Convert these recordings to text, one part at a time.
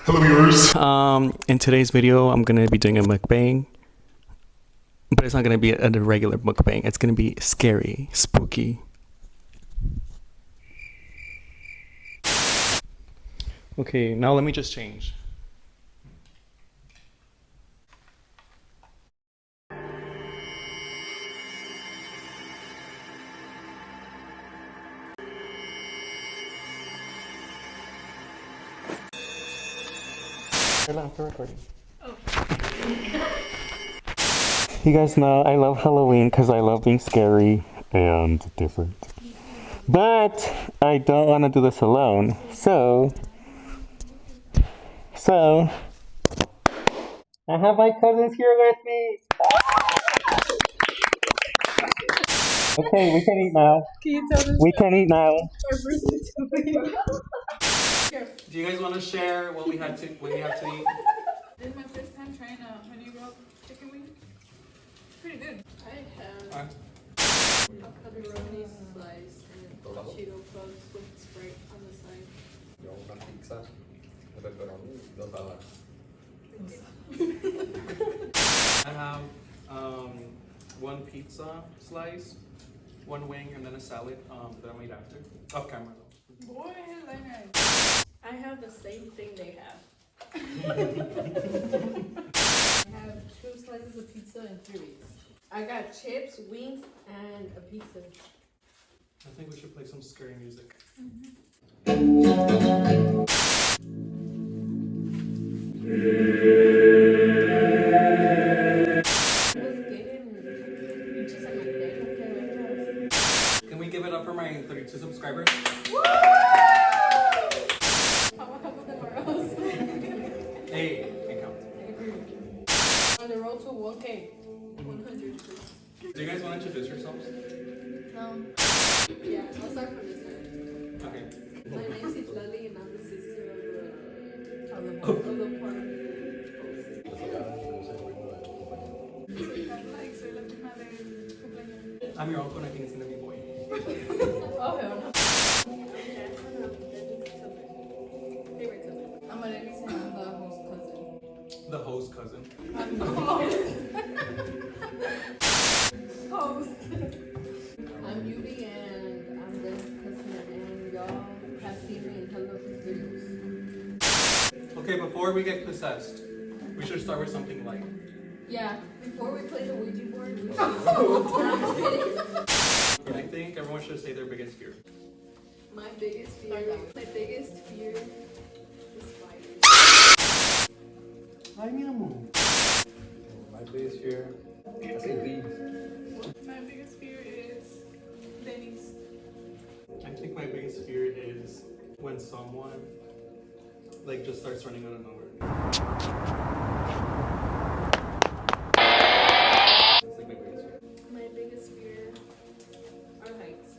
Hello viewers. In today's video, I'm gonna be doing a mukbang, but it's not gonna be a regular mukbang. It's gonna be scary, spooky. Okay, now let me just change. Recording. Oh. You guys know I love Halloween because I love being scary and different. But I don't want to do this alone. So I have my cousins here with me. Okay, we can eat now. Can you tell us? We can eat now. Do you guys want to share what we have to eat? This is my first time trying a honey roll chicken wing. Pretty good. I have a pepperoni slice and Cheeto puffs with Sprite on the side. Yo una pizza de pepperoni, 2 saladas. I have one pizza slice, one wing, and then a salad that I made after. Off camera though. Boy, headliner. I have the same thing they have. I have 2 slices of pizza and 3 wings. I got chips, wings, and a pizza. I think we should play some scary music. Can we give it up for my 32 subscribers? Hey, it counts. On the road to 1K. 100. Do you guys want to introduce yourselves? Yeah, I'll start from this side. Okay. My name is Lily and I'm the sister of the party host. Soy la prima del cumpleaños. I'm your uncle and I think it's gonna be boy. Oh, hell no. Favorite cousin. I'm Alexis and I'm the host cousin. The host cousin. I'm the host. Host. I'm Yuri and I'm Dennis' cousin, and y'all have seen me in Hello Kids videos. Okay, before we get possessed, we should start with something light. Yeah, before we play the Ouija board, we should. I think everyone should say their biggest fear. My biggest fear is spiders. Ay, mi amor. My biggest fear, I say leaves. My biggest fear is Denny's. I think my biggest fear is when someone like just starts running out of nowhere. That's like my biggest fear. My biggest fear are heights.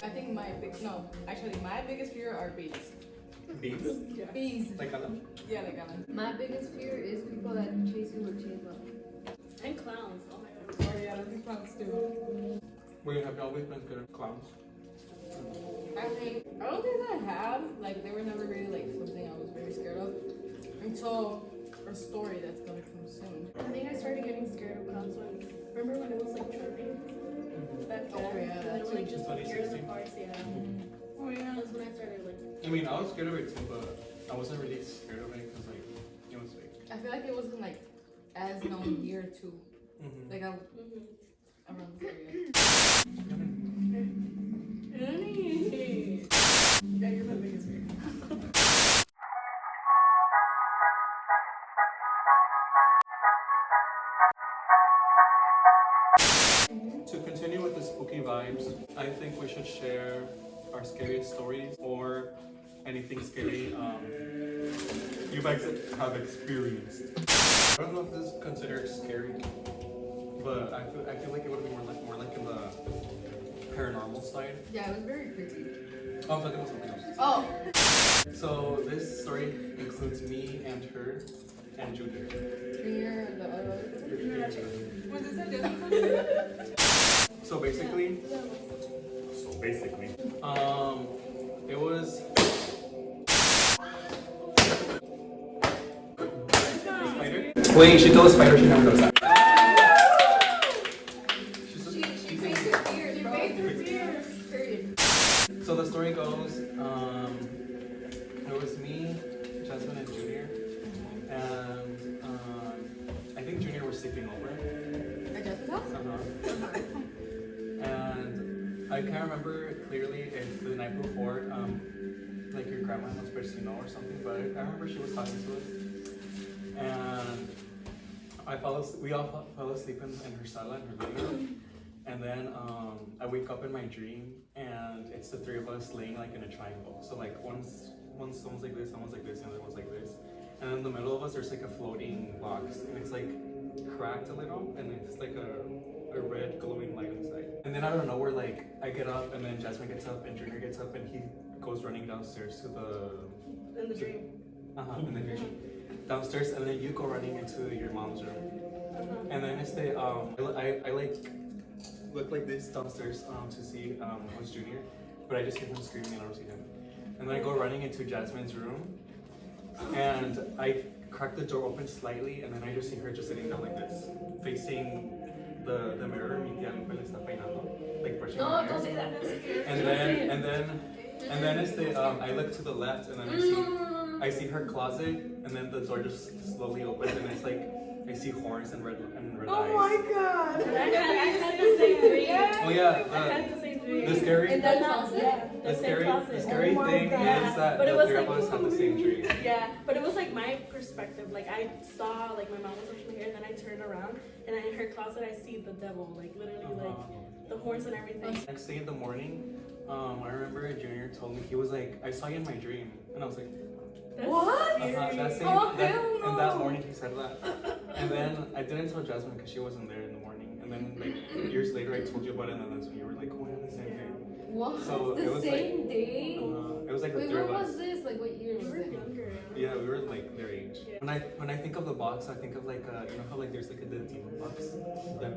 I think my biggest fear are bees. Bees? Yeah. Bees. Like Alan? Yeah, like Alan. My biggest fear is people that chase you with chainsaws. And clowns. Oh my god. Oh yeah, those clowns too. Wait, have you always been good at clowns? I don't think I have. Like, they were never really like something I was very scared of until a story that's gonna come soon. I think I started getting scared of clowns when, remember when it was like trending? Back then, Oh, yeah, and that's then like just appeared in the 2016. parks, yeah. Oh yeah. That's when I started like, I mean, I was scared of it too, but I wasn't really scared of it because like it was fake. I feel like it wasn't like as known here too. Mm-hmm. Like around this area. Yeah, you're my biggest fear. To continue with the spooky vibes, I think we should share our scariest stories or anything scary you guys have experienced. I don't know if this is considered scary, but I feel like it would be more like in the paranormal side. Yeah, it was very creepy. Oh, I'm talking about something else. Oh. So this story includes me and her and Junior. Junior, the other. So basically, basically. It was spider. Wait, she told a spider she never knows that. She faced her fears, bro. Period. So the story goes, it was me, Jasmine, and Junior, and I think Junior was sleeping over. At Justin's house? And I can't remember clearly if the night before, like your grandma was Persino or something, but I remember she was talking to us, and we all fell asleep in her sala, in her living room. And then I wake up in my dream, and it's the three of us laying like in a triangle. So like someone's like this, someone's like this, and the other one's like this. And in the middle of us, there's like a floating box, and it's like cracked a little, and it's like a red glowing light inside. And then out of nowhere, like I get up, and then Jasmine gets up, and Junior gets up, and he goes running downstairs to the. In the dream. In the dream. Downstairs, and then you go running into your mom's room. And then I like look like this downstairs to see who's Junior, but I just hear him screaming and I don't see him. And then I go running into Jasmine's room, and I crack the door open slightly, and then I just see her just sitting down like this, facing the mirror. Mi tía Lupe le está peinando, like brushing her hair. Don't say that. And then I look to the left, and then I see her closet, and then the door just slowly opens, and it's like I see horns and red eyes. Oh my god! I had the same dream. Oh yeah, I had the same dream. the scary, In that closet? Yeah, the scary Oh my thing God. is that But the it was three of like- us had the same dream. Yeah, but it was like my perspective. Like I saw, like my mom was washing my hair, then I turned around, and in her closet I see the devil, like literally, like the horns and everything. Next day in the morning, I remember Junior told me, he was like, I saw you in my dream, and I was like, That's What? scary. and that morning he said that. And then I didn't tell Jasmine because she wasn't there in the morning. And then like years later I told you about it, and then that's when you were like, oh, yeah, the same thing. What? So it The was same day? It was like the Wait, three when of us. was this? Like, what year We was were it? younger. Yeah, we were like their age. Yeah. When I think of the box, I think of like you know how like there's like a demon box that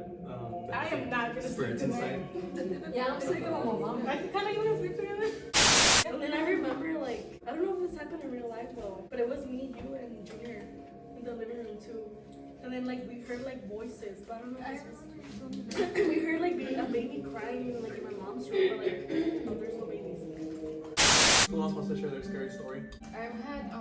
I am not gonna sleep spirits tonight. inside. Yeah, I'm thinking about my mom. I kind of want to sleep together. And then I remember, like, I don't know if this happened in real life though, but it was me, you, and Junior in the living room too. And then like we heard like voices, but I don't know if this was. We heard like a baby crying like in my mom's room, but like no, there's no babies. Who else wants to share their scary story? I've had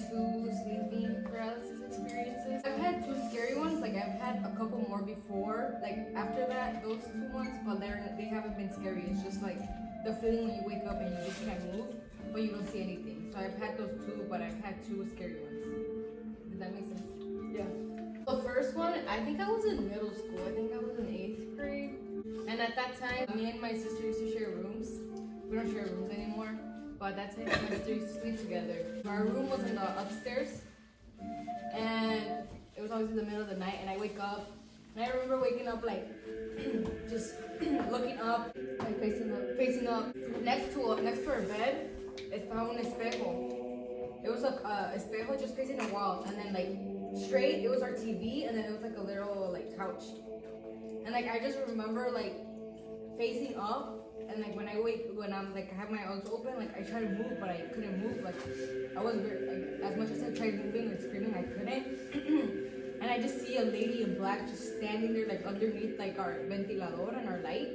2 sleeping paralysis experiences. I've had 2 scary ones. Like I've had a couple more before. Like after that, those 2 ones, but they haven't been scary. It's just like the feeling when you wake up and you just can't move, but you don't see anything. So I've had those 2, but I've had 2 scary ones. Does that make sense? Yeah. The first one, I think I was in middle school. I think I was in 8th grade. And at that time, me and my sister used to share rooms. We don't share rooms anymore. But at that time, my sister used to sleep together. Our room was in the upstairs. And it was always in the middle of the night. And I wake up. And I remember waking up like, just looking up, like facing up. Next to our bed, estaba un espejo. It was a espejo just facing a wall. And then like, straight, it was our TV, and then it was like a little like couch. And like I just remember like facing up, and like when I'm like I have my eyes open, like I tried to move, but I couldn't move. Like I was like, as much as I tried moving and screaming, I couldn't. And I just see a lady in black just standing there like underneath like our ventilador and our light.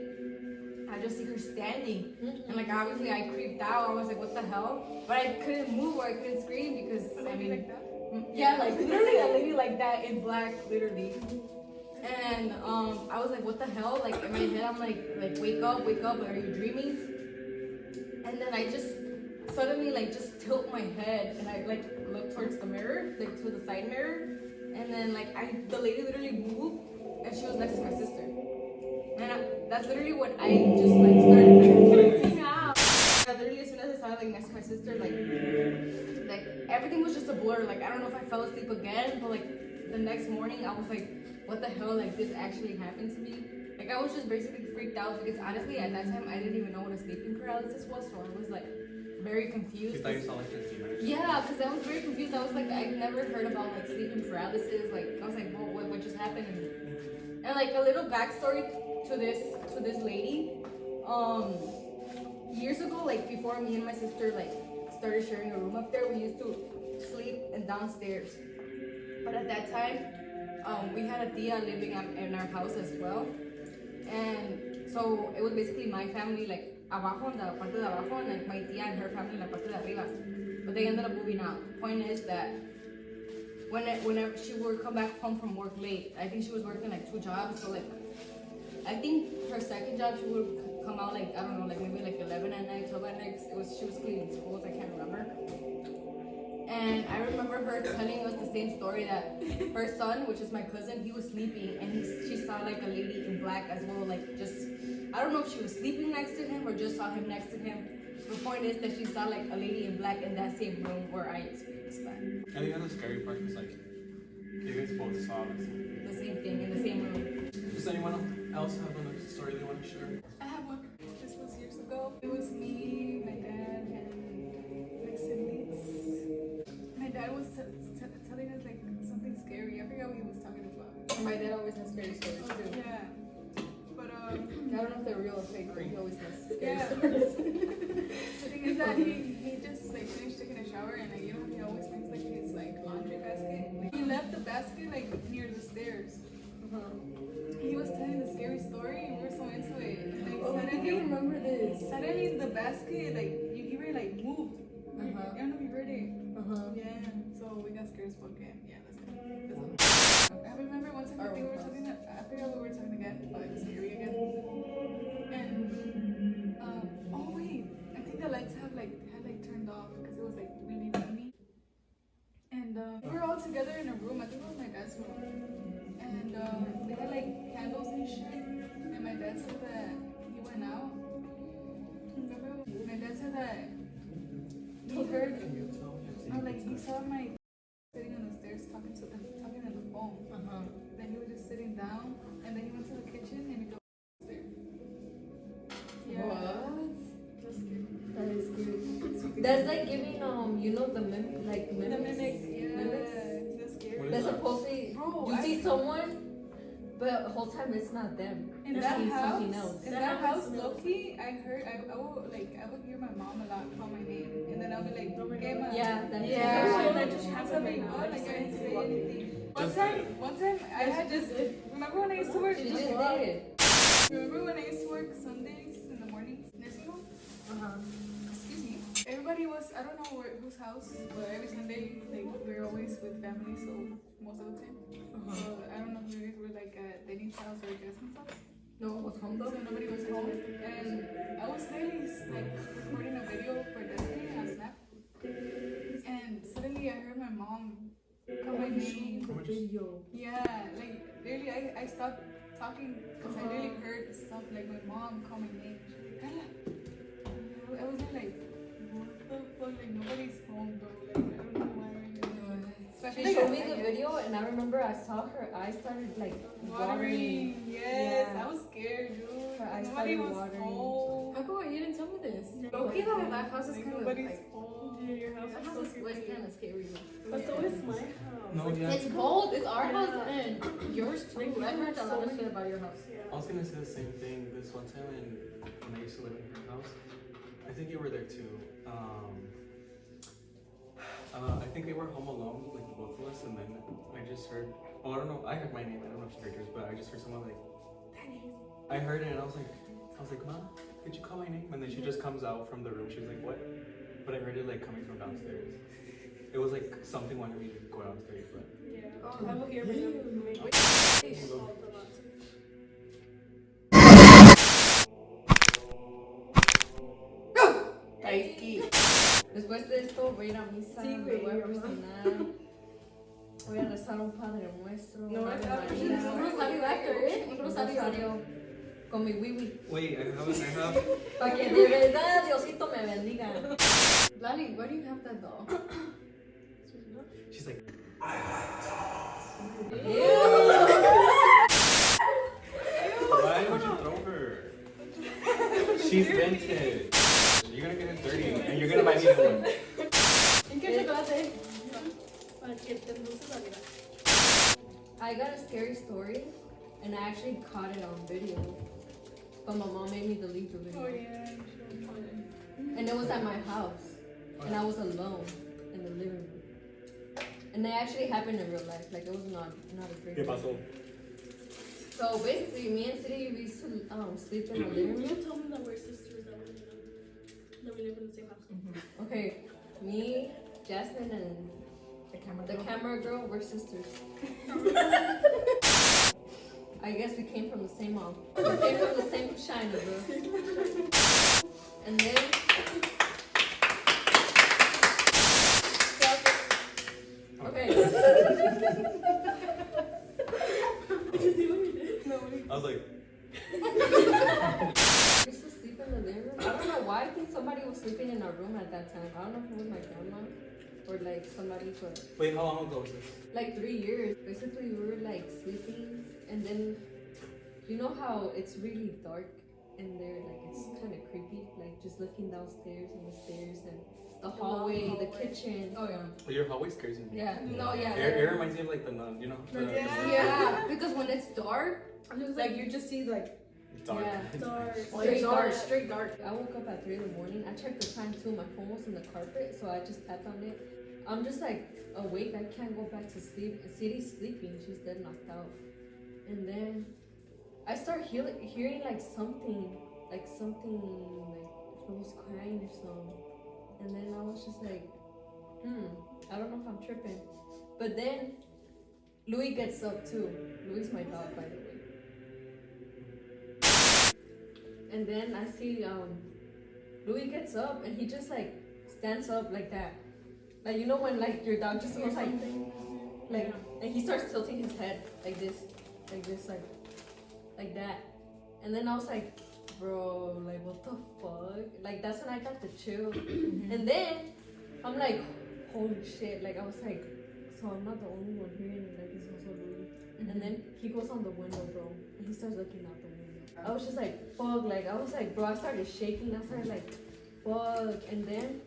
I just see her standing, and like obviously I creeped out. I was like, what the hell? But I couldn't move or I couldn't scream because I mean. Like that? Yeah, like literally a lady like that in black, literally. And I was like, what the hell? Like in my head, I'm like wake up, like, are you dreaming? And then I just suddenly like just tilt my head and I like look towards the mirror, like to the side mirror. And then like the lady literally moved and she was next to my sister. And that's literally what I just like started freaking out. Literally as soon as I saw like next to my sister, like everything was just a blur. Like I don't know if I fell asleep again, but like the next morning I was like, what the hell? Like this actually happened to me. Like I was just basically freaked out because honestly at that time I didn't even know what a sleeping paralysis was, so I was like very confused. You thought you saw like a demon? Yeah, because I was very confused. I was like, I've never heard about like sleeping paralysis. Like I was like, well, what just happened? And like a little backstory to this lady. years ago, like before me and my sister like started sharing a room up there, we used to sleep in downstairs. But at that time, we had a tia living in our house as well, and so it was basically my family like abajo in the parte de abajo, and like my tia and her family in la parte de arriba. But they ended up moving out. Point is that whenever she would come back home from work late, I think she was working like 2 jobs. So like, I think her second job she would come out like, I don't know, like maybe like 11 at night, 12 at night. She was cleaning schools. I can't remember. And I remember her telling us the same story that her son, which is my cousin, he was sleeping and she saw like a lady in black as well, like just, I don't know if she was sleeping next to him or just saw him next to him. The point is that she saw like a lady in black in that same room where I experienced that. I think the scary part is like you guys both saw The same thing in the same room. Does anyone else have a story they want to share? I have one. This was years ago. It was me, my dad, and my siblings. My dad was telling us like something scary. I forgot what he was talking about. My dad always has scary stories too. Yeah. But I don't know if they're real or fake, but he always has scary yeah. stories. The thing is that he just like finished taking a shower and like you know he always brings like his like laundry basket. Like, he left the basket like near the stairs. He was telling the scary story and we were so into it. And, like, Oh, I think I remember this. suddenly the basket like you hear it like moved. I don't know if you heard it. Yeah. So we got scared as fuck. Yeah, that's good. I remember one time I think we were talking. I forgot we were talking again about the scary again. And oh wait, I think the lights had turned off because it was like really rainy. And we were all together in a room. I think it was my dad's room. And they had like candles and shit. And my dad said that he went out. Remember? My dad said that he heard. No, like he saw my sitting on the stairs talking on the phone. Then he was just sitting down, and then he went to the kitchen and he go upstairs. Yeah. What? That's scary. That is scary. That's like giving you know the mimics. The mimics, yeah. Mimics? That's scary. What is That's that? supposedly Bro, you see someone, but the whole time it's not them. In It's that something house, else. in that house, low-key, I would hear my mom a lot call my name, and then I'll be like, Gemma. Yeah, that's Yeah, that just that's happened something right now. good, like I didn't say anything. Just One time, I had just, remember when I used to work, She just did. remember when I used to work Sundays in the mornings, nursing home? Excuse me. Everybody was, I don't know whose house, but every Sunday, like, we were always with family, so most of the time. So I don't know if you guys were like at Denny's house or Jasmine's house. No, it was home So though. nobody was home, and I was literally like recording a video for Destiny on Snap, and suddenly I heard my mom call my name. Yeah, like literally I stopped talking because I really heard stuff like my mom call my name. Carla. I was like, what the fuck? Like nobody's home, bro. Like I don't know why. She showed me the video, and I remember I saw her eyes started like watering. Yes, Yeah. I was scared, dude. Her eyes Nobody started was watering. home. How come you didn't tell me this? Okay, though, that house is Like, kind of nobody's like. home. Yeah, your house That is house so is creepy. kind of scary. But so is my house. No, yeah. It's both. It's our Yeah. house and yours too. Like, I heard a so lot of many- shit about your house. I was gonna say the same thing. This one time when I used to live in her house, I think you were there too. I think they were home alone, like both of us, and then I just heard. Oh, I don't know. I heard my name. I don't know if she heard yours, but I just heard someone like. I heard it, and I was like, Mom, did you call my name? And then she just comes out from the room. She was like, what? But I heard it like coming from downstairs. It was like something wanted me to go downstairs, but. Yeah. I will hear my Taiki. Después de esto voy a ir a misa, Sí, me voy a güey, cocinar, voy a rezar un Padre Nuestro, No, un Ave acá, María, pues, un rosario after it, un rosario con mi wiwi, Wait, I have. para que de verdad Diosito me bendiga. Lali, why do you have that doll? She's like. Ew. Why would you throw her? She's vintage. You're gonna get it dirty, and you're gonna buy me one. ¿En qué chocolate? Para que te luces la vida. I got a scary story, and I actually caught it on video, but my mom made me delete the video. Oh yeah, you should have told it. And it was at my house. And I was alone in the living room. And it actually happened in real life. Like, it was not a dream. ¿Qué pasó? So basically, me and City, we used to sleep in the living You room. told me that we're sisters, that we live in the same house. Okay, me, Jasmine, and the camera girl, we're sisters. I guess we came from the same mom. We came from the same shiner, bro. And then... Okay. Did you see what we did? No. I was like, We used to sleep in the living room. I don't know why. I think somebody was sleeping in our room at that time. I don't know if it was my grandma or like somebody, but wait, how long ago was this? like 3 years. Basically, we were like sleeping, and then you know how it's really dark in there, like it's kind of creepy, like just looking downstairs and the stairs and the hallway, the kitchen. Oh yeah. Well, your hallway scares me. Yeah. No, yeah. It reminds me of like the nun, you know? Yeah, because when it's dark, And it was Like you just see like Dark. yeah. dark. straight dark. I woke up at 3 in the morning. I checked the time too. My phone was in the carpet, so I just tapped on it. I'm just like awake. I can't go back to sleep. City's sleeping. She's dead knocked out. And then I start hearing like something like if it was crying or something. And then I was just like, I don't know if I'm tripping. But then Louis gets up too. Louis is my dog, by the way. And then I see Louis gets up and he just like stands up like that. Like, you know when like your dog just goes like and he starts tilting his head like this, like that. And then I was like, bro, like what the fuck? Like that's when I got the chill. And then I'm like, holy shit, like I was like, so I'm not the only one hearing it, like it's also Louis. And then he goes on the window, bro, and he starts looking out the window. I was just like, fuck, like I was like, bro, I started shaking, I started like, fuck. And then,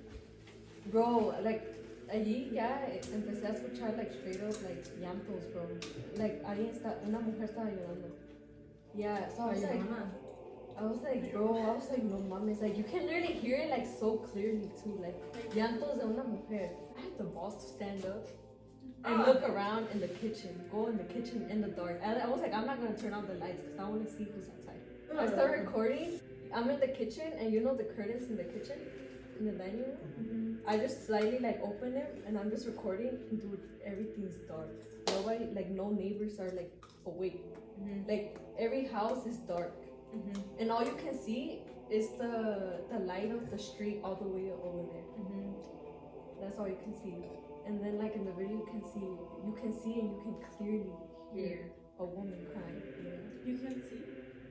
bro, like allí ya empecé a escuchar like straight up like llantos, bro. Like una mujer estaba llorando. Yeah, so I was like, bro, no mames, like you can literally hear it like so clearly too, like llantos de una mujer. I had the balls to stand up and look around in the kitchen, go in the kitchen in the dark. I was like, I'm not gonna turn on the lights because I want to see who's outside. I start recording. I'm in the kitchen, and you know the curtains in the kitchen, in the dining room. I just slightly like open them, and I'm just recording. And dude, everything's dark. Nobody, like no neighbors are like awake. Like every house is dark, and all you can see is the light of the street all the way over there. That's all you can see. And then like in the video, you can see and you can clearly hear a woman crying. You can't see?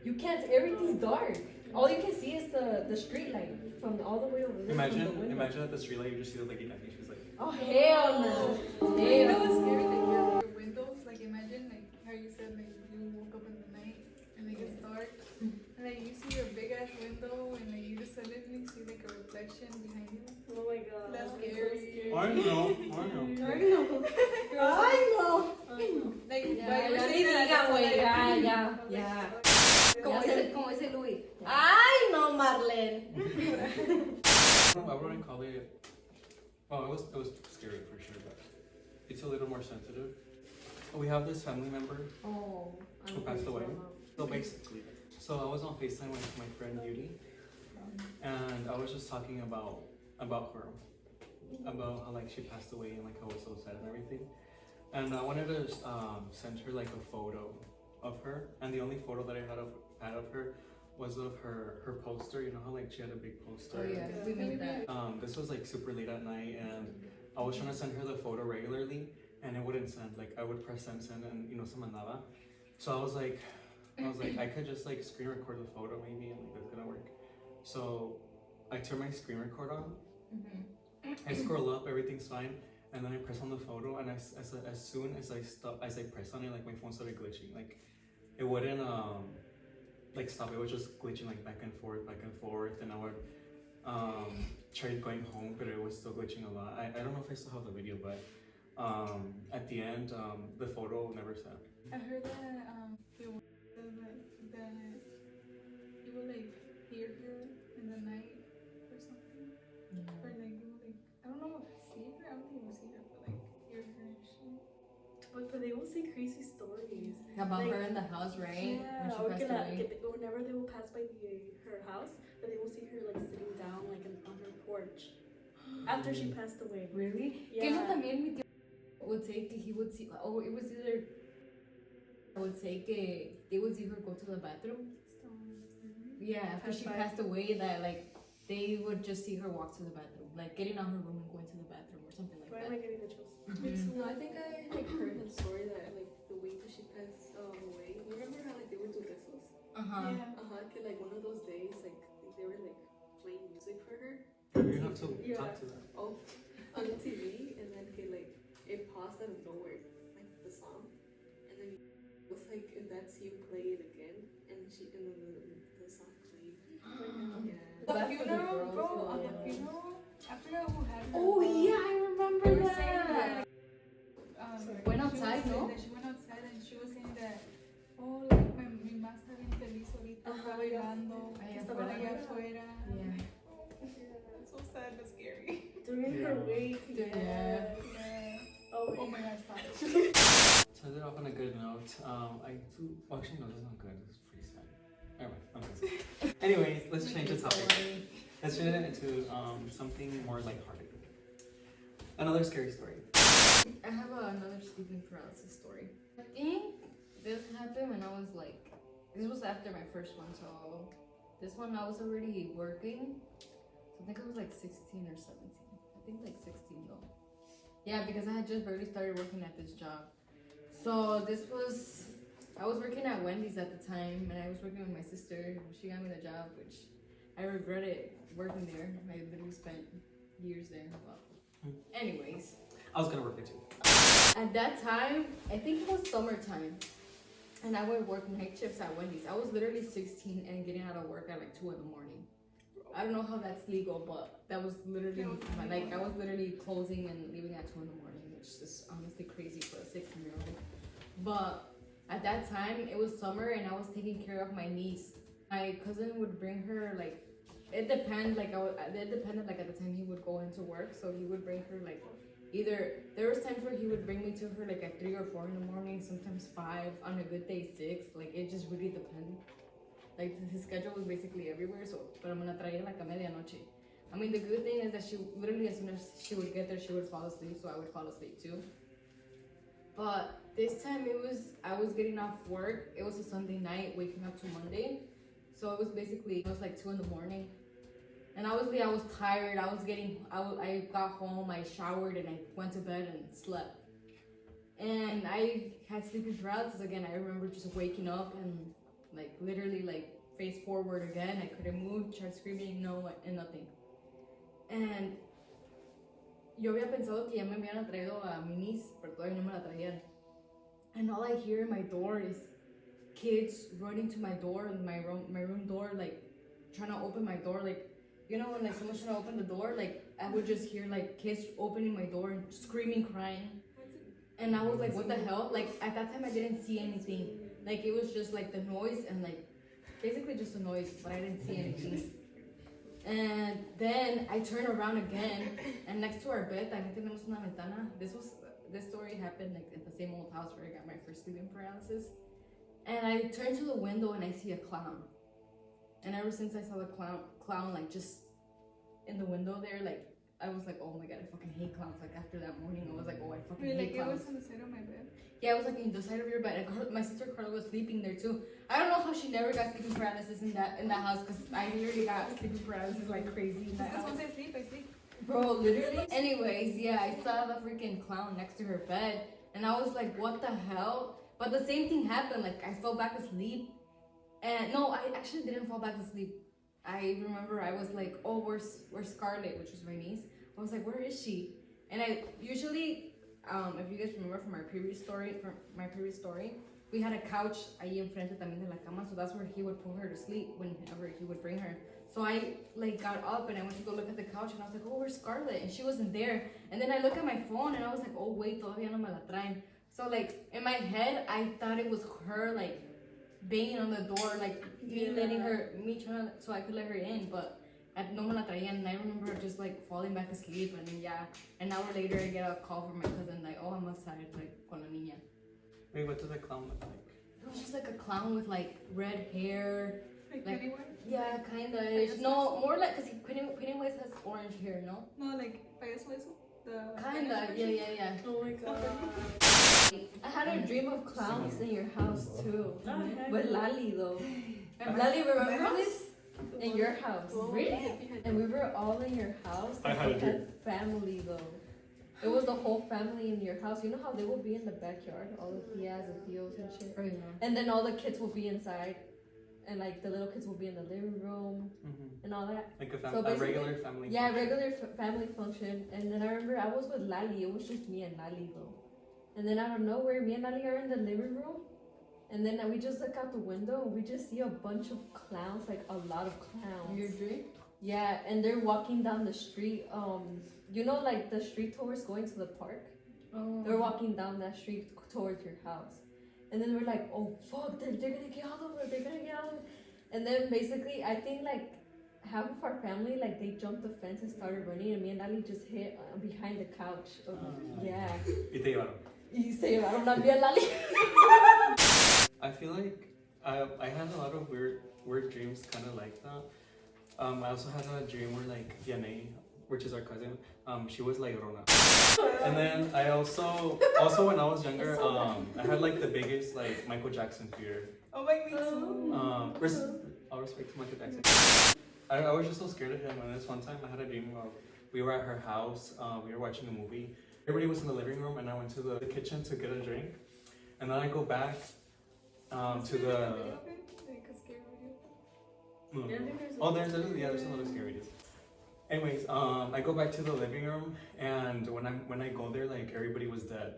You can't. Everything's dark. All you can see is the street light from all the way over there. Imagine at the street light you just see the lady, and she's like, Oh hell no! You know what's scary? Like your windows. Like imagine like how you said like you woke up in the night and like it's dark and like you see your big ass window and like you just suddenly see like a reflection behind you. Oh my god. That's so scary. I know. Like Ya, you were ya saying ni that, digan, that's güey, all I- ya. Como ese Louis. Ay, no, Marlene. I wouldn't call it. Well, it was scary for sure, but it's a little more sensitive. We have this family member Oh. who passed away. So basically, I was on FaceTime with my friend Beauty, and I was just talking about her, about how like she passed away and like how it was so sad and everything. And I wanted to send her like a photo of her, and the only photo that I had of her was of her poster. You know how like she had a big poster. Oh yeah, we made that. This was like super late at night, and I was trying to send her the photo regularly, and it wouldn't send. Like I would press send, and se mandaba. So I was like, I could just like screen record the photo maybe, and like that's gonna work. So I turn my screen record on. I scroll up, everything's fine, and then I press on the photo, and as soon as I press on it, like my phone started glitching. Like it wouldn't like stop. It was just glitching like back and forth, and I would try going home, but it was still glitching a lot. I don't know if I still have the video, but at the end, the photo never sent. I heard that you would like hear her in the night or something. But they will say crazy stories. About Like, her in the house, right? Yeah, When she passed away. whenever they will pass by her house, that they will see her like sitting down like on her porch after she passed away. Really? Yeah. Que eso también mi tío would say que he would see, oh, it was either, I would say que they would see her go to the bathroom. Yeah, after she passed away, that like they would just see her walk to the bathroom, like getting out her room and going to the bathroom or something like Why that. am I getting the chills? No, I think I like heard the story that like the week that she passed away. Remember how like they would do besos? Uh-huh. Que like one of those days like they were like playing music for her. You have to Yeah. talk to them. Oh, on TV, and then que like it paused out of nowhere, like the song, and then it was like if that's you, play it again, and then the song played. Yeah. The funeral, bro, on the funeral, I forgot who had her. Oh yeah, I remember They were saying that. Went outside, she was no? saying that she went outside and she was saying that, oh, like mi mamá está bien feliz ahorita, está bailando, Allá estaba afuera. allá afuera. Yeah. So sad but scary. During her wake. Yeah. Yeah. Oh, Oh wait. my god, stop. To end it off on a good note, I do. Well, actually, no, this is not good. This is pretty sad. Anyway, I'm good. Anyways, let's change the topic. Let's turn it into something more lighthearted. Another scary story. I have another sleeping paralysis story. I think this happened when I was like, this was after my first one, so this one I was already working. So I think I was like 16 or 17. I think like 16 though. Yeah, because I had just barely started working at this job. So this was, I was working at Wendy's at the time, and I was working with my sister. She got me the job, which I regretted working there. I literally spent years there. Well, anyways. I was gonna work there too. At that time, I think it was summertime, and I would work night shifts at Wendy's. I was literally 16 and getting out of work at like 2 in the morning. I don't know how that's legal, but that was literally like I was literally closing and leaving at 2 in the morning, which is honestly crazy for a 16-year-old. But at that time, it was summer, and I was taking care of my niece. My cousin would bring her like, it depended like it depended like at the time he would go into work, so he would bring her like. Either there was times where he would bring me to her like at 3 or 4 in the morning, sometimes 5, on a good day 6. Like it just really depended. Like his schedule was basically everywhere. So, pero me la traía like a medianoche. I mean, the good thing is that she literally as soon as she would get there, she would fall asleep. So I would fall asleep too. But this time I was getting off work. It was a Sunday night, waking up to Monday. So it was basically it was like 2 in the morning. And obviously I was tired. I got home, I showered, and I went to bed and slept. And I had sleeping paralysis again. I remember just waking up and like literally like face forward again. I couldn't move, tried screaming, no, and nothing. And yo había pensado que ya me habían traído a mi niece, pero todavía no me la traían. And all I hear in my door is kids running to my door, my room door, like trying to open my door, like. You know when like someone's trying to open the door, like I would just hear like kids opening my door and screaming, crying. And I was like, what the hell? Like at that time I didn't see anything. Like it was just like the noise and like basically just a noise, but I didn't see anything. And then I turn around again, and next to our bed, también tenemos una ventana. This story happened like at the same old house where I got my first sleeping paralysis. And I turn to the window and I see a clown. And ever since I saw the clown like just in the window there, like I was like, oh my god, I fucking hate clowns. Like after that morning, I was like, oh, I fucking hate Like it clowns. was on the side of my bed. Yeah, it was like in the side of your bed. And my sister Carla was sleeping there too. I don't know how she never got sleeping paralysis in that house, because I literally got sleeping paralysis like crazy in that Because house. once I sleep. Bro, literally. Anyways, yeah, I saw the freaking clown next to her bed, and I was like, what the hell? But the same thing happened. Like I fell back asleep, and no, I actually didn't fall back asleep. I remember I was like, oh, where's Scarlett, which was my niece. I was like, where is she? And I usually, if you guys remember from my previous story, we had a couch ahí enfrente también de la cama, so that's where he would put her to sleep whenever he would bring her. So I like got up and I went to go look at the couch, and I was like, oh, where's Scarlett? And she wasn't there. And then I look at my phone and I was like, oh wait, todavía no me la traen. So like in my head, I thought it was her like banging on the door, like me trying to, so I could let her in, but no me la traían. And I remember just like falling back asleep, and then yeah, an hour later I get a call from my cousin like, oh, I'm outside like con la niña. Wait, what does that clown look like? It was just like a clown with like red hair. Like Like- Pennywise? Yeah, kinda. No, more like because Pennywise has orange hair, no? No, like Payaso eso. The Kinda. Yeah. Oh my god. I had a dream of clowns in your house too. Oh, heck With yeah. Lali though. And Lali, remember this? In your house. Really? And we were all in your house. I The had a dream. whole family though. It was the whole family in your house. You know how they will be in the backyard, all the tias and tios and shit. And then all the kids will be inside, and like the little kids will be in the living room and all that. Like a, So a basically- regular family. Yeah, regular family function. And then I remember I was with Lali. It was just me and Lali though. And then out of nowhere, me and Lali are in the living room. And then we just look out the window and we just see a bunch of clowns, like a lot of clowns. Your dream? Yeah, and they're walking down the street. You know, like the street towards going to the park. Oh. They're walking down that street towards your house. And then we're like, oh fuck, they're gonna get out of it, they're gonna get out of it. And then basically, I think like half of our family, like they jumped the fence and started running, and me and Ali just hid behind the couch. Yeah. Y te llevaron. Y se llevaron a mí a Lali. I feel like I had a lot of weird dreams kind of like that. I also had a dream where like Diane, which is our cousin, she was like Rona. And then I also when I was younger, I had like the biggest like Michael Jackson fear. Oh my, me too. All respect to Michael Jackson. I was just so scared of him. And this one time I had a dream of we were at her house, we were watching a movie. Everybody was in the living room, and I went to the kitchen to get a drink. And then I go back to the. No. Oh, there's another scary videos. Anyways, I go back to the living room, and when I go there, like everybody was dead.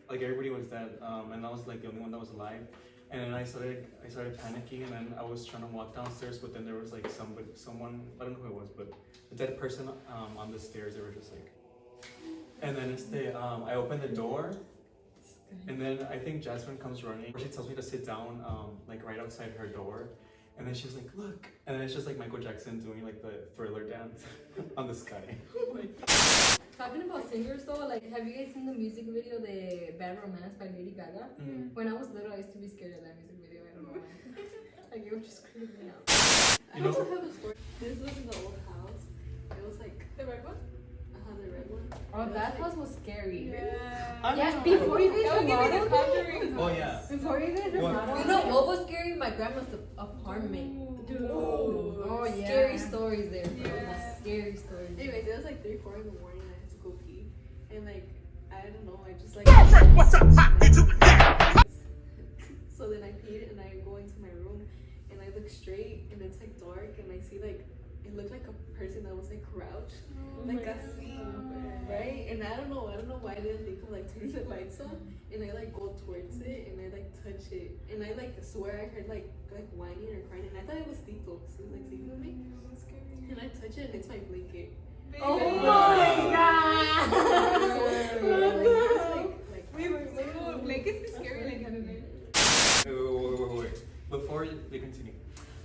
Like everybody was dead, and I was like the only one that was alive. And then I started panicking, and then I was trying to walk downstairs, but then there was like someone, I don't know who it was, but a dead person on the stairs. They were just like, and then I opened the door, and then I think Jasmine comes running. She tells me to sit down, like right outside her door. And then she's like, look. And then it's just like Michael Jackson doing like the Thriller dance on the sky. Talking about singers though, like have you guys seen the music video, the Bad Romance by Lady Gaga? When I was little, I used to be scared of that music video. I don't know why. Like it would just creep me out. I also have a story. This was in the old house. It was like The red one? the red one. Oh, that house was scary. Yeah. Yeah, before you guys That would give me the remodeled, Conjuring. Oh yeah. before you guys What? remodeled, you know what was scary? My grandma's apartment. Dude. Oh, yeah. Scary stories there, bro. Yeah. Scary stories. Anyways, it was like 3, 4 in the morning, and I had to go pee. And like, I don't know, I just like. What's up, So then I peed and I go into my room and I look straight and it's like dark and I see like, it looked like a person that was like crouched, like así, right? And I don't know why I didn't think of like turning the lights on. And I like go towards it and I like touch it. And I like swear I heard like whining or crying. And I thought it was Tito, because he was like sleeping with me. And I touch it and it's my blanket. Oh my Wait, blankets be scary like that. Wait. Before they continue,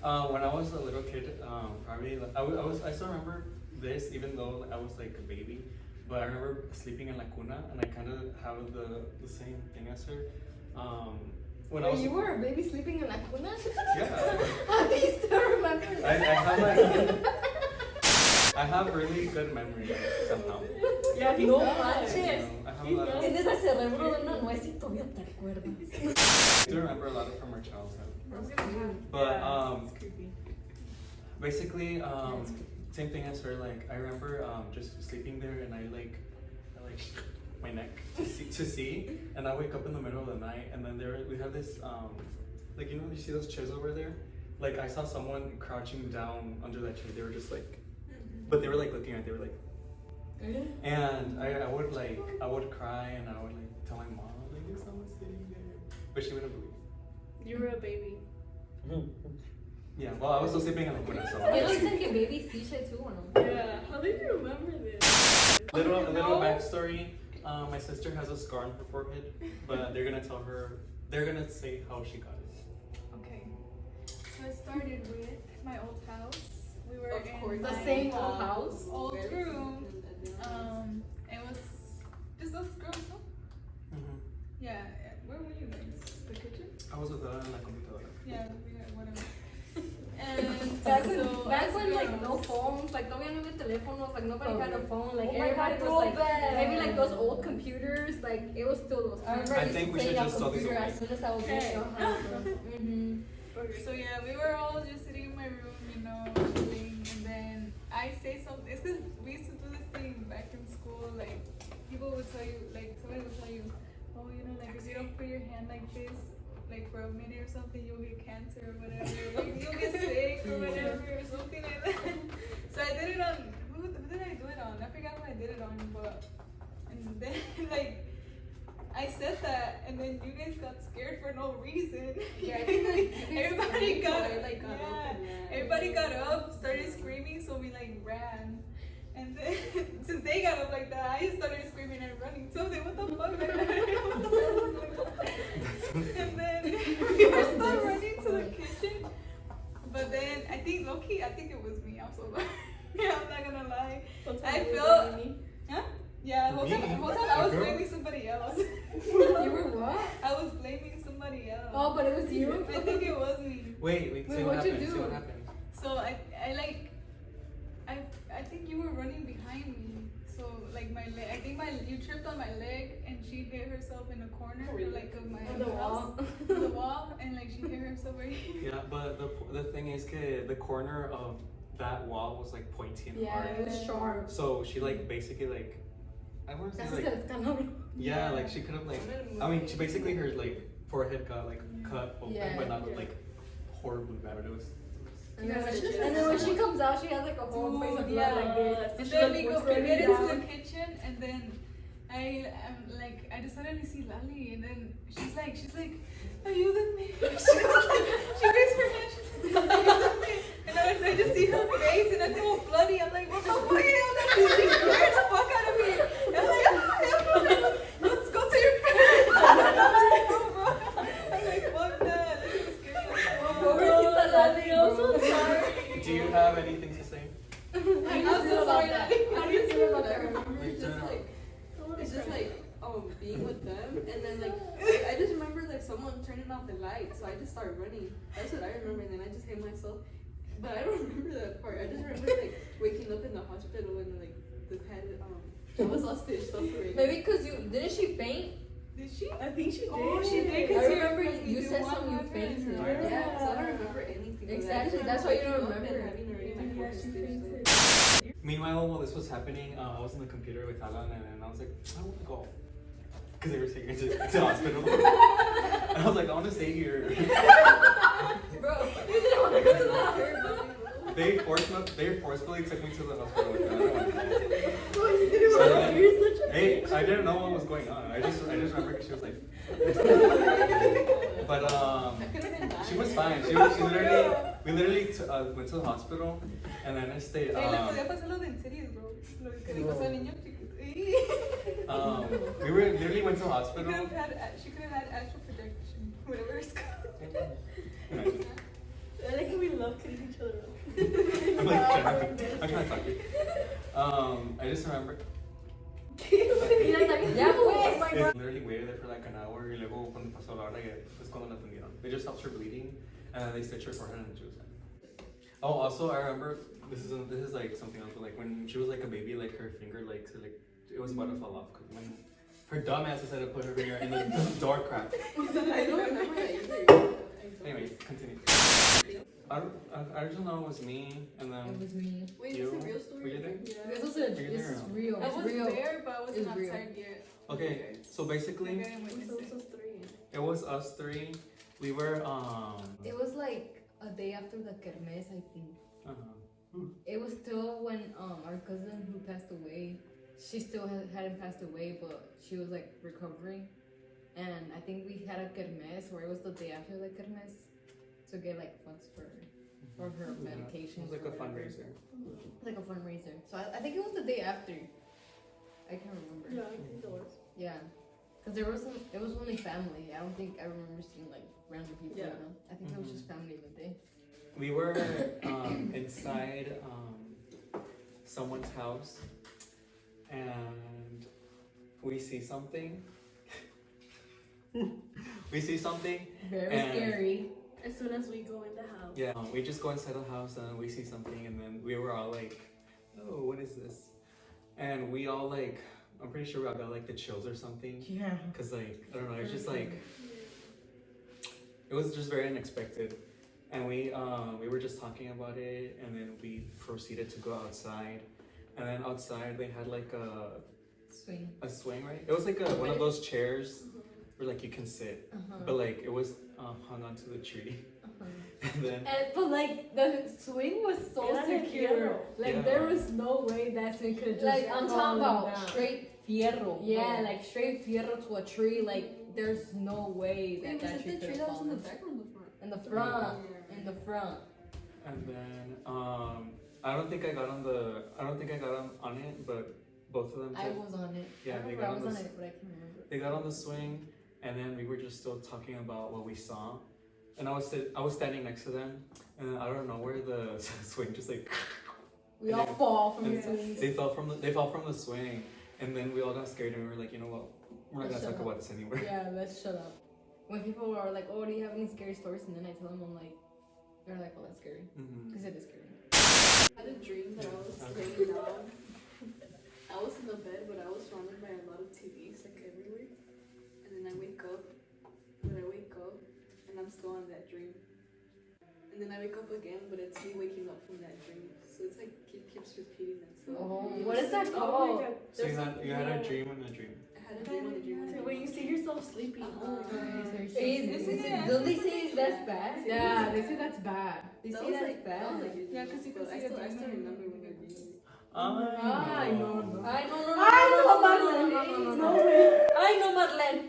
when I was a little kid, probably like, I still remember this, even though I was like a baby. But I remember sleeping in la cuna, and I kind of have the same thing as her. When I was You were a baby sleeping in la cuna? yeah, How do you still remember I that? have like I have really good memory somehow. Yeah, No does. manches. I have a lot of, Tienes el cerebro de una nuez y todavía te acuerdas. I do remember a lot from our childhood. Yeah, But it's creepy. basically, same thing as her. Like I remember just sleeping there, and I like my neck to see, and I wake up in the middle of the night, and then we have this like you see those chairs over there. Like I saw someone crouching down under that chair. They were just like, but they were like looking at. They were like, and I would cry, and I would like tell my mom like there's someone sitting there, but she wouldn't believe. You were a baby. Yeah, well, I was still sleeping in the corner, so. ¿Qué no dicen que baby sí se tú o no? Yeah, how did you remember this? A little backstory. My sister has a scar on her forehead, but they're gonna tell her. They're gonna say how she got it. Okay. So it started with my old house. We were Of in course. The my same old house? old Very room. different than the others. It was just us girls, no? Mm-hmm. Yeah, juegos de en la computadora. Yeah, whatever. And Back so, when like no phones, like todavía no había teléfonos, like nobody had a phone, like Oh my God, everybody was like throwback. maybe like those old computers, like it was still those. I remember I think we should just throw these away. As soon as I was Okay. mm-hmm. So yeah, we were all just sitting in my room, you know, chilling, and then I say something. It's because we used to do this thing back in school. Like people would tell you, like somebody would tell you, oh, you know, like if you don't put your hand like this, like for a minute or something, you'll get cancer or whatever. Like you'll get sick or whatever or something like that. So I did it on. Who did I do it on? I forgot who I did it on, but and then like. I said that, and then you guys got scared for no reason. Yeah, I think like everybody got up and ran. everybody got up, started screaming, so we like ran. And then since they got up like that, I started screaming and running. So they, what the fuck? And then we were still running to the kitchen. But then I think Loki, I think it was me. I'm so sorry. Yeah, I'm not gonna lie. I felt. Huh? Yeah, whole time I was blaming somebody else. You were what? I was blaming somebody else. Oh, but it was you. I think it was me. Wait, say what what'd you happened. do? Say what happened. So I think you were running behind me. So like my leg, I think you tripped on my leg and she hit herself in a corner like of my On the house, on the wall, and like she hit herself right here. Yeah, but the thing is, the corner of that wall was like pointy and Yeah, hard. it was sharp. So she like basically like, I want to That's say like, like yeah, like she could have like, I mean, she basically her like forehead got like cut open, Yeah. but not like horribly bad. It was. And then when she comes out, she has like a whole face of blood like this. And then we get into the kitchen, and then I just suddenly see Lali, and then she's like, ayúdame. She raised her hand, she's like, ayúdame. And I just see her face, and it's all bloody. I'm like, what the fuck? She scared the fuck out of me. I'm like, let's go to your parents. I'm like, fuck that. This is scary. I'm so sorry. Do you have anything to say? I'm so sorry. How do you feel about that? It's just like being with them, and then like I just remember like someone turning off the light, so I just started running. That's what I remember, and then I just hit myself. But I don't remember that part. I just remember like waking up in the hospital and like the head I was all stitched up already. Maybe because didn't she faint? Did she? I think she did. Oh, she did. I remember you said something you fainted. Yeah, so I don't remember anything. Exactly, that's why you don't remember. Having already my Yeah, she stitched up. Meanwhile, while this was happening, I was on the computer with Alan, and I was like, I want to go. Because they were taking me to the hospital. And I was like, I want to stay here. Bro, you didn't want to go to the hospital. They forcefully took me to the hospital with them. I don't want to go. Oh, you didn't So want then- to. You're such a Hey, I didn't know what was going on. I just remember because she was like, but I could have been dying. she was fine. We literally went to the hospital, and then I stayed. Hey, le podía pasar lo de en serio, bro. Lo que le pasó al niño chiquito. We literally went to the hospital. She could have had astral projection, whatever it's called. I like how we love kidding each other up. I'm like, I'm trying to talk to you. I just remember. Yeah, oh my God. Literally waited there for like an hour, y luego cuando pasó la hora, es cuando la atendieron. They just stopped her bleeding, and then they stitched her forehead, and she was fine. Oh, also I remember this is like something else, but like when she was like a baby, like her finger like it was about to fall off because when her dumb ass decided to put her finger in the door crack. I don't remember that either. Anyways, continue. I just know it was me, and then It was me. Wait, you. is this a real story? Were you there? This is real. I It's was real. there, but I wasn't It's real. outside yet. Okay, so basically Like, I didn't witness it. it was us three. We were It was like a day after the kermés, I think. It was still when our cousin who passed away, she still hadn't passed away, but she was like recovering. And I think we had a kermés, or it was the day after the kermés, to get like funds for her medication. It was like a fundraiser. Like a fundraiser. So I think it was the day after. I can't remember. Yeah, I think it was. Yeah. Because it was only family. I don't think I remember seeing like random people. Yeah. You know? I think it was just family that day. We were inside someone's house, and we see something. we see something. Very And- scary. As soon as we go in the house. Yeah, we just go inside the house and we see something, and then we were all like, "Oh, what is this?" And we all like, I'm pretty sure we all got like the chills or something. Yeah. Cause like I don't know, it's just like it was just very unexpected, and we were just talking about it, and then we proceeded to go outside, and then outside they had like Swing. a swing, right? It was like one of those chairs where like you can sit, but like it was hung onto the tree, and then But like the swing was so Era de secure. fierro. Like Yeah. there was no way that swing could have just Like I'm talking fallen about down. straight fierro. Yeah, like straight fierro to a tree. Like there's no way Wait, that was tree it the could tree have that was in the fallen. back or in the front? In the front. Yeah. In the front. and then I don't think I got on it, but both of them I did. was on it. Yeah, I they remember got I on was the on it, but I can't remember. They got on the swing, and then we were just still talking about what we saw. And I was standing next to them, and out of nowhere the swing just like We all fall from the and swing. they fell from the swing, and then we all got scared, and we were like, you know what, we're not gonna Shut talk up. about this anymore. Yeah, let's shut up. When people are like, "Oh, do you have any scary stories?" and then I tell them, I'm like, they're like, "Oh, that's scary," Mm-hmm. because it is scary. I had a dream that I was laying down. I was in the bed, but I was surrounded by a lot of TVs like everywhere. And then I wake up, and I'm still in that dream. And then I wake up again, but it's me waking up from that dream. So it's like it keeps repeating itself. Oh, what is that Oh my called? god. So you had a dream and a dream. I had a dream on a dream on a So dream. when you see yourself sleeping. Don't they say that's bad? Yeah, they say that's bad. They That say was that's like, that was bad. like Yeah, 'cause you but can I see still, the I still dream. remember when I dreamed it. I know. I know. I know, Marlene. No way. I know, Marlene.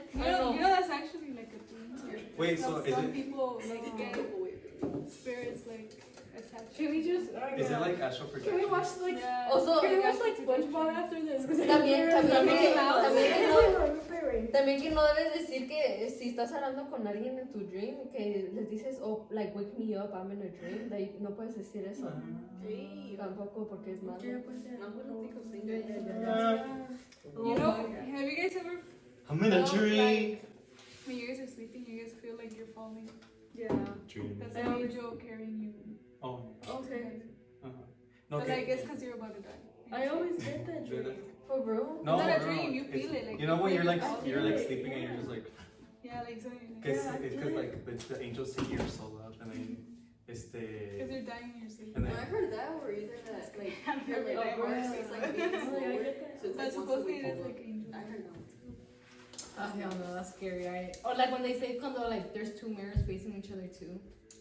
You know that's actually like a thing. Wait, so is Some it people like get Couple ways. spirits like attached. Can we just? is it like astral Can we projection? watch like? Yeah. Also, Can we watch like SpongeBob after this? También que no debes decir que si estás hablando con alguien en tu dream, que les dices, oh, like, wake me up, I'm in a dream, like, no puedes decir eso. Tampoco porque es malo. You know, have you guys ever I'm in a felt dream. like when you guys are sleeping, you guys feel like you're falling? Yeah. Dream. That's an angel carrying you. Oh. Okay. Uh-huh. No, But okay. like it's because you're about to die. I always get that Do dream. that. For real? No, Not a no, dream, no. you feel It's- it, like, you know when you're like I you're feel like it, sleeping and yeah. you're just like, Yeah, like something. because Yeah, I it's feel because it. like the angels take your soul up, and then it's Because the you're dying in your sleep. and I then heard that, or either that, like, I've your heard like, that. heart is like beating Oh, yeah, I slower. get that. So it's That's like once supposed to you be wake up. like angel. I heard that one too. Oh, hell no, that's scary, right? Or like when they say, cuando, like, there's two mirrors facing each other, too.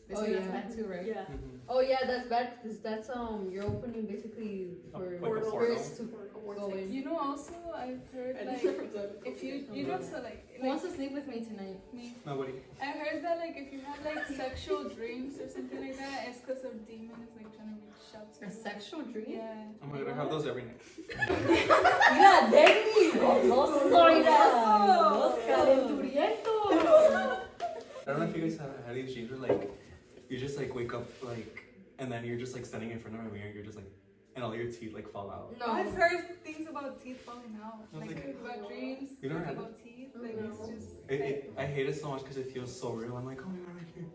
They say that's bad, too, right? Yeah. Oh, yeah, that's bad, because that's, you're opening basically for like a spirits to portal. go in. You know, also I've heard I like just never thought if you know so like Who wants to sleep with me tonight? me. nobody. I heard that like if you have like sexual dreams or something like that, it's because of demons like trying to reach out to A you. sexual dream? Yeah. Oh my god, I have those every night. Mira, Denny, goloso, mira, calenturiento. I don't know if you guys have had these dreams where like you just like wake up like and then you're just like standing in front of a mirror, you're just like and all your teeth like fall out. No. I've heard things about teeth falling out. I was Like like, about dreams You never had about teeth. Like it's just I hate it so much because it feels so real. I'm like, oh my god, I can't.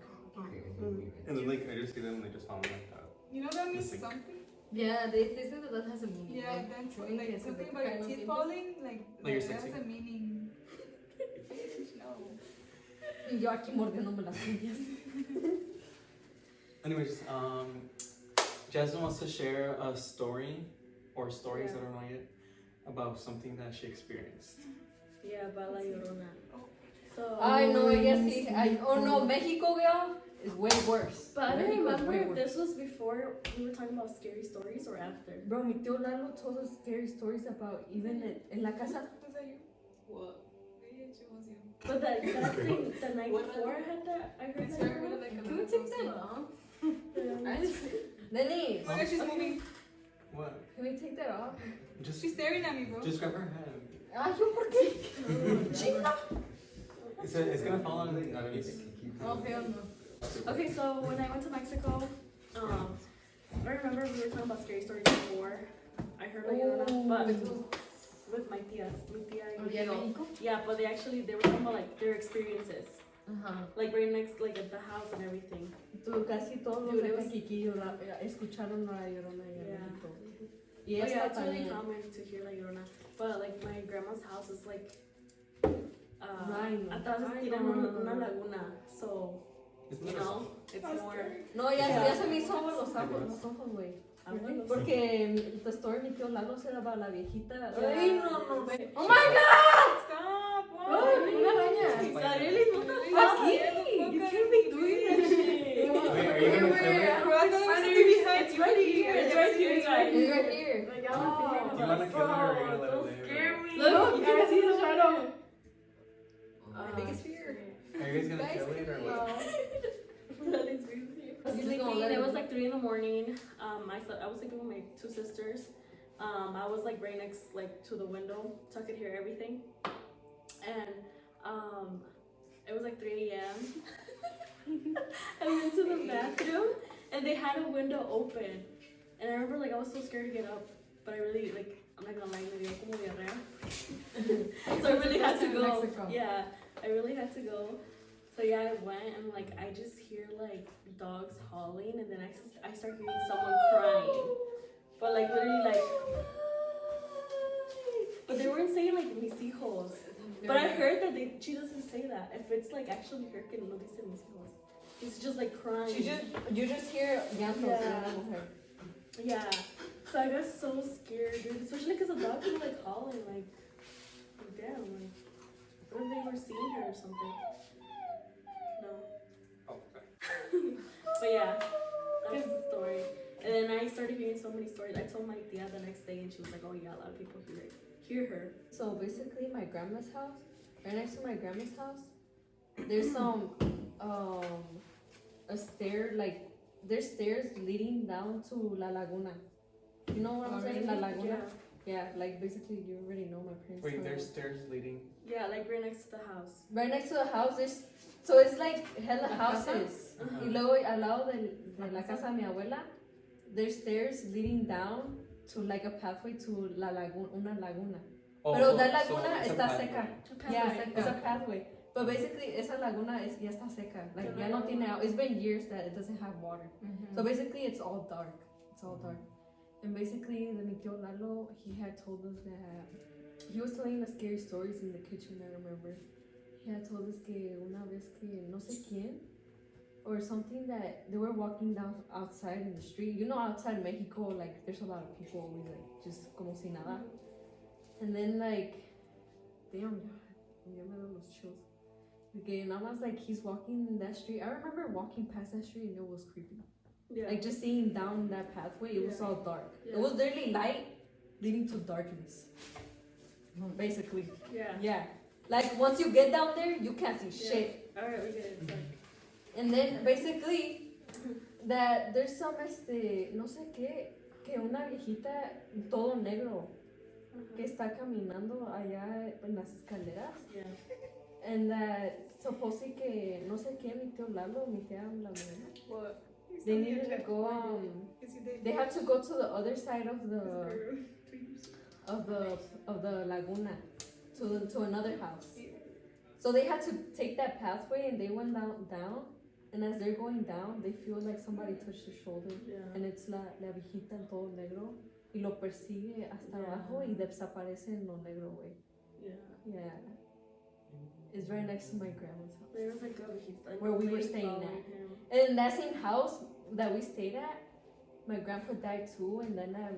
And then like I just see them and they just fall like that. you know that means Missing. something? Yeah, they say that has a meaning. Yeah, like, that's chewing like kids something with about your kind of teeth things. falling, like Like you're that has sexy. a meaning. No. Y yo aquí mordiéndome las uñas. Anyways, Jasmine wants to share a story or stories, I don't know yet, about something that she experienced. Yeah, about La Llorona. So. Ay, no, ella sí. Ay, oh no, Mexico, girl, is way worse. But I don't Mexico is remember way if worse. this was before we were talking about scary stories or after. Bro, mi tío Lalo told us scary stories about even en la casa. Was that you? What? Maybe it was you. But that thing, the night What? before I had that, I heard It's that. very like a Can we take that off? I just Denise, Oh, she's moving. What? can we take that off? Just She's staring at me, bro. just grab her hand. Ay, ¿yo por qué? Chinga. It's gonna fall on underneath. Oh, hell no. Okay, so when I went to Mexico, I remember we were talking about scary stories before. I heard La Llorona, but with my tias. Mi tía y Oh, yeah, Mexico? Yeah, but they were talking about like their experiences. Ajá. Like right next, like at the house and everything. Casi todos los Dude, de it was- Caquiquillo escucharon la llorona y el Yeah. Benito. Oh, Y yeah, esta it's really también. common to hear La Llorona. But like my grandma's house is like Right. atrás Ay, tiran no, no, no, una no. laguna. So, Isn't you that a know, song? it's more. No, ya, Yeah. ya se me hizo agua los ojos, güey. Abuelos. Porque the story mi tío Lalo se daba a la viejita. Yeah. Ay, no, güey. Oh my god! Stop! Ay, una araña. Really? What the Really? fuck? Aquí. You can't be doing that shit. Wait, are you gonna kill it? It's right here. It's right here. It's right here. Like, I was thinking Do you wanna about kill it or are you gonna let it don't live? scare me. Look, you can see the shadow. My biggest fear. Are you guys gonna kill it or what? That is crazy. I was Just sleeping. gonna let It it- was like 3 in the morning. I was sleeping with my 2 sisters. I was like right next like to the window, so I could hear everything. And it was like 3 a.m. I went to the bathroom and they had a window open. And I remember like I was so scared to get up, but I really like I'm not gonna lie, me dio como diarrea. So I really had to In go. Mexico. Yeah, I really had to go. So yeah, I went and like I just hear like dogs howling, and then I start hearing someone crying, but like literally like. But they weren't saying like mis hijos. But I heard that she doesn't say that. If it's like actually her que no dice mis hijos. It's just like crying. You just hear llantos de una mujer. Yeah. So I got so scared, dude. Especially because the dog was like howling, like damn, like what if they were seeing her or something? No. Oh, okay. But yeah, that was the story. And then I started hearing so many stories. I told my tia the next day, and she was like, "Oh yeah, a lot of people hear her." So basically, my grandma's house, right next to my grandma's house, there's some a stair, like there's stairs leading down to La Laguna. You know what I'm saying? La Laguna. Yeah, like basically you already know my parents. Wait, told there's us. stairs leading. Yeah, like right next to the house. Right next to the house, there's so it's like hella La casa? houses. Uh-huh. Y luego al lado de la casa de mi abuela, there's stairs leading down to like a pathway to la laguna, una laguna. Oh, Pero so- la so laguna it's a está pathway. seca. pathway. Yeah, it's a pathway. But basically, esa laguna ya está seca. Like, ya no tiene agua. It's been years that it doesn't have water. So basically, it's all dark. It's all dark. And basically, mi tío Lalo, he had told us that he was telling us scary stories in the kitchen. I remember he had told us que una vez que no sé quién or something that they were walking down outside in the street. You know, outside Mexico, like there's a lot of people always like just como si nada. And then like, damn, ya me dan los chills. Okay, and I was like, he's walking in that street. I remember walking past that street and it was creepy. Yeah. Like just seeing down that pathway, it was Yeah. all dark. Yeah. It was literally light leading to darkness. Basically. Yeah. Yeah. Like once you get down there, you can't see Yeah. shit. Alright, we get it. It's like, And then basically that there's some no sé qué, que una viejita todo negro que está caminando allá en las escaleras. yeah. And that supposedly que no sé qué mi tío Lalo, mi tía la Morena, What? they needed to go they had to go to the other side of the laguna to another house. So they had to take that pathway and they went down and as they're going down they feel like somebody touched their shoulder Yeah. and it's la viejita en todo negro y lo persigue hasta Yeah. abajo y desaparece en lo negro, güey. Yeah. Yeah. It's right next to my grandma's house. There was like a viejita, Where we were lady staying following at. him. And in that same house that we stayed at, my grandpa died too, and then my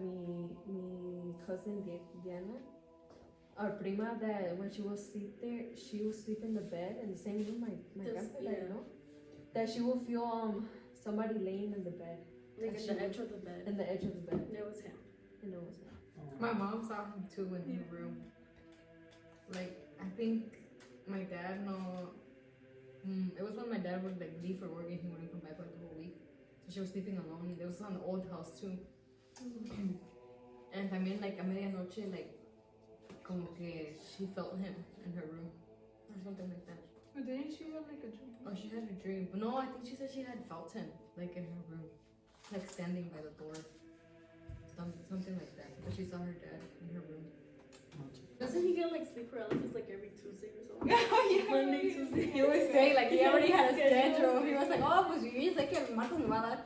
cousin Diana, our prima, that when she will sleep there, she will sleep in the bed in the same room my This- grandpa died, yeah. no? That she will feel somebody laying in the bed, Like at the edge of the bed. in the edge of the bed, And it was him. and it was her. My mom saw him too in her room. Like, I think my dad it was when my dad would like leave for work and he wouldn't come back like the whole week. So she was sleeping alone. It was on the old house too. And también like a medianoche, like como que she felt him in her room or something like that. But didn't she have like a dream? Oh, she had a dream. But no, I think she said she had felt him like in her room, like standing by the door. Something like that. But she saw her dad in her room. This Doesn't he get like sleep paralysis like every Tuesday or something? Yeah. Monday, Tuesday. He would say like he already had a Schedule. schedule. He was like, oh, pues yo sé que Marcos me va a dar.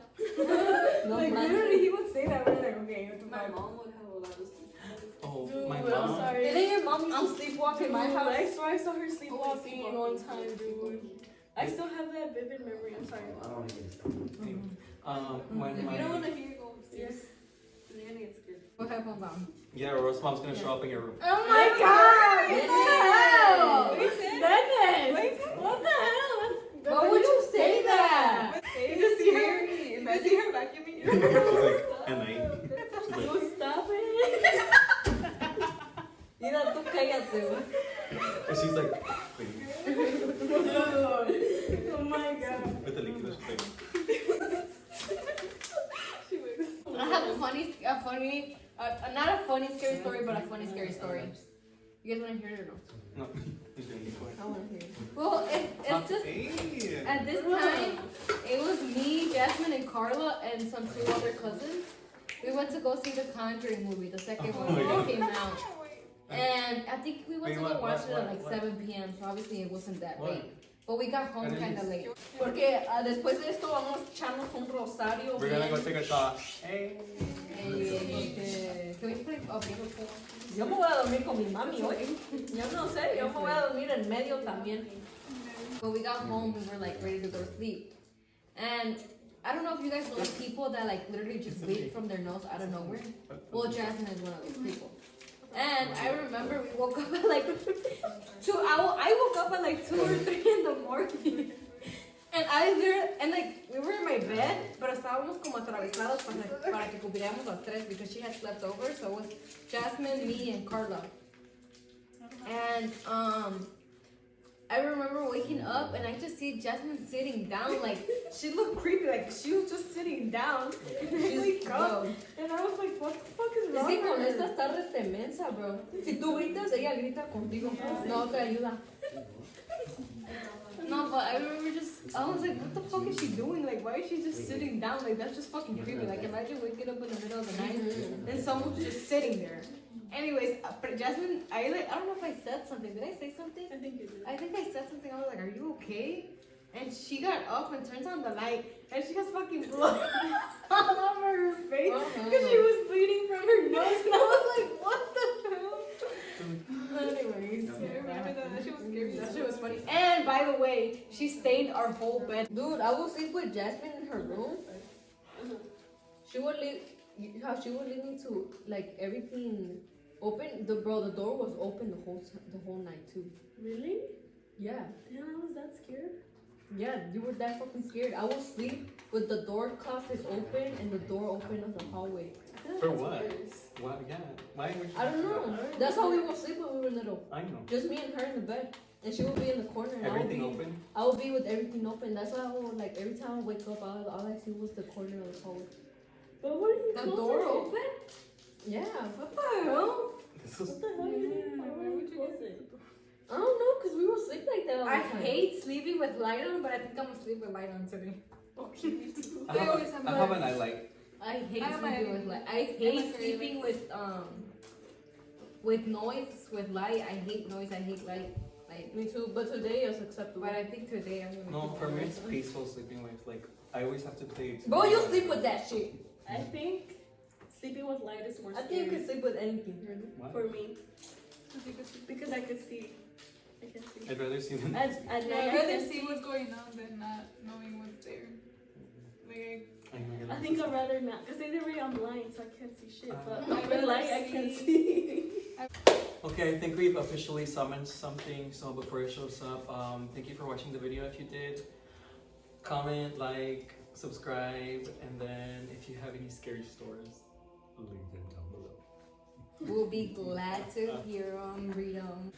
No, Like, literally, he would say that. We're like, okay, what the My fuck? mom would have a lot of sleep. Oh, Dude, my I'm mom. sorry. Didn't your mom used to sleepwalk in my house? I swear I saw her sleepwalking one time, dude. I still have that vivid memory. I'm sorry. When If you don't my want to hear it, go upstairs. Then you're gonna get scared. What happened, mom? yeah, Rose mom's gonna show up in your room. Oh my god! What What the hell? Dennis! What the hell? Why would you say that? You just see her. If I see her vacuuming, you're She's like, and I. She's like, Dude, stop it. Mira, tú cállate. and she's like, wait, Oh my god. with the líquido, she's like, I have a funny, not a funny scary story, but a funny scary story. You guys want to hear it or no? no, he's doing it quiet. I want to hear it. Well, it's just Hey. at this time, it was me, Jasmine, and Carla, and some 2 other cousins. We went to go see the Conjuring movie, the second Oh one my that God. came out. And I think we went Wait, to go what, watch what, it at what, like what? 7 p.m., so obviously it wasn't that What? late. But we got home And then kind of you- late. Porque después de esto vamos a echarnos un rosario. We're gonna bien. go take a shot. Hey. Can we play a video for? Yo me voy a dormir con mi mami hoy. Yo no sé, yo me voy a dormir en medio también. When we got home, we were like ready to go to sleep. And I don't know if you guys know the people that like literally just bleed from their nose out of nowhere. Well, Jasmine is one of those people. And I remember we woke up at like I woke up at like 2 or 3 in the morning. And like we were in my bed, pero estábamos como atravesados para que cubriéramos las 3 because she had slept over. So it was Jasmine, me, and Carla. And I remember waking up and I just see Jasmine sitting down, like she looked creepy, like she was just sitting down. And I wake up and I was like, what the fuck is wrong with her? Con esta está retemensa, bro. Si tú gritas, ella grita contigo. No te ayuda. No, but I remember I was like, what the fuck is she doing? Like, why is she just sitting down? Like, that's just fucking creepy. Like, imagine waking up in the middle of the night and someone's just sitting there. Anyways, but Jasmine, I don't know if I said something. Did I say something? I think you did. I think I said something. I was like, are you okay? And she got up and turns on the light and she has fucking blood all over her face because she was bleeding from her nose. And I was like, what the hell? Anyways, I remember that. That shit was scary. that shit was funny. And by the way, she stained our whole bed. Dude, I would sleep with Jasmine in her room. She would leave. How she would leave me to like everything open. The door was open the whole night too. Really? Yeah. Damn, I was that scared. Yeah, you were that fucking scared. I would sleep with the door closet open and the door open of the hallway. For what? What? Yeah. Why would you I don't do know. that? That's how we would sleep when we were little. I know. Just me and her in the bed. And she would be in the corner and Everything open? I would be with everything open. That's why I would like every time I wake up all I see was the corner of the hallway. But what are you The closing door it? open? Yeah, what the hell? This is What the hell are you doing? Why would you close it? I don't know, because we would sleep like that all the I time. hate sleeping with light on, but I think I'm gonna sleep with light on today. I have a nightlight. I hate I sleeping with light. I hate sleeping with noise, with light. I hate noise. I hate light. Like, Me too, but today is acceptable. But I think today I'm gonna. No, for me it's peaceful sleeping with like I always have to play. Bro, you sleep with that shit. I think sleeping with light is more I think you scary can sleep with anything. What? for me. Because I could see. I can see. I'd rather see them. At Yeah, night, I'd I rather can see what's going on than not knowing what's there. Like, I think I'd rather not. Because either way I'm blind, so I can't see shit. But I'd with rather light, I can see- see. Okay, I think we've officially summoned something. So before it shows up, thank you for watching the video. If you did, comment, like, subscribe, and then if you have any scary stories, leave them down below. We'll be glad to hear them, read them.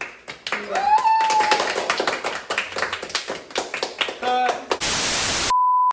Cut.